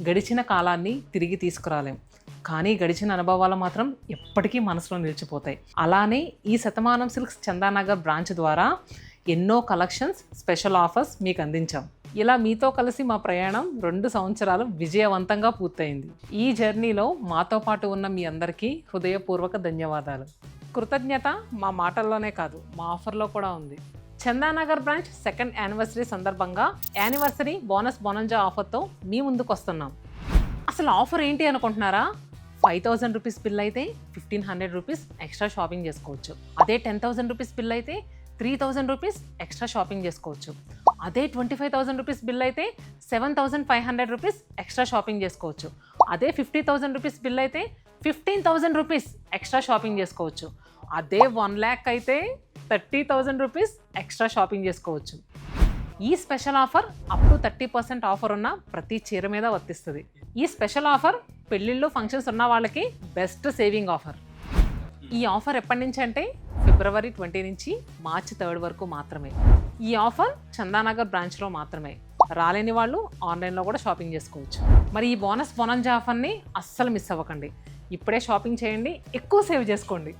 గడిచిన కాలాన్ని తిరిగి తీసుకురాలేం, కానీ గడిచిన అనుభవాలు మాత్రం ఎప్పటికీ మనసులో నిలిచిపోతాయి. అలానే ఈ శతమానం సిల్క్స్ చందానగర్ బ్రాంచ్ ద్వారా ఎన్నో కలెక్షన్స్, స్పెషల్ ఆఫర్స్ మీకు అందించాం. ఇలా మీతో కలిసి మా ప్రయాణం 2 సంవత్సరాలు విజయవంతంగా పూర్తయింది. ఈ జర్నీలో మాతో పాటు ఉన్న మీ అందరికీ హృదయపూర్వక ధన్యవాదాలు. కృతజ్ఞత మా మాటల్లోనే కాదు, మా ఆఫర్లో కూడా ఉంది. చందానగర్ బ్రాంచ్ 2nd యానివర్సరీ సందర్భంగా యానివర్సరీ బోనస్ బోనంజా ఆఫర్తో మీ ముందుకు వస్తున్నాం. అసలు ఆఫర్ ఏంటి అనుకుంటున్నారా? 5,000 రూపీస్ బిల్ అయితే 1,500 రూపీస్ ఎక్స్ట్రా షాపింగ్ చేసుకోవచ్చు. అదే 10,000 రూపీస్ బిల్ అయితే 3,000 రూపీస్ ఎక్స్ట్రా షాపింగ్ చేసుకోవచ్చు. అదే 25,000 రూపీస్ బిల్ అయితే 7,500 రూపీస్ ఎక్స్ట్రా షాపింగ్ చేసుకోవచ్చు. అదే 50,000 రూపీస్ బిల్ అయితే 15,000 రూపీస్ ఎక్స్ట్రా షాపింగ్ చేసుకోవచ్చు. అదే 1 lakh అయితే 30,000 రూపీస్ ఎక్స్ట్రా షాపింగ్ చేసుకోవచ్చు. ఈ special offer up to 30% offer ఉన్న ప్రతి చీర మీద వర్తిస్తుంది. ఈ స్పెషల్ ఆఫర్ పెళ్ళిళ్ళు, ఫంక్షన్స్ ఉన్న వాళ్ళకి బెస్ట్ సేవింగ్ ఆఫర్. ఈ ఆఫర్ ఎప్పటి నుంచి అంటే February 20 నుంచి March 3 వరకు మాత్రమే. ఈ ఆఫర్ చందానగర్ బ్రాంచ్లో మాత్రమే. రాలేని వాళ్ళు ఆన్లైన్లో కూడా షాపింగ్ చేసుకోవచ్చు. మరి ఈ బోనస్ బోనంజా ఆఫర్ని అస్సలు మిస్ అవ్వకండి. ఇప్పుడే షాపింగ్ చేయండి, ఎక్కువ సేవ్ చేసుకోండి.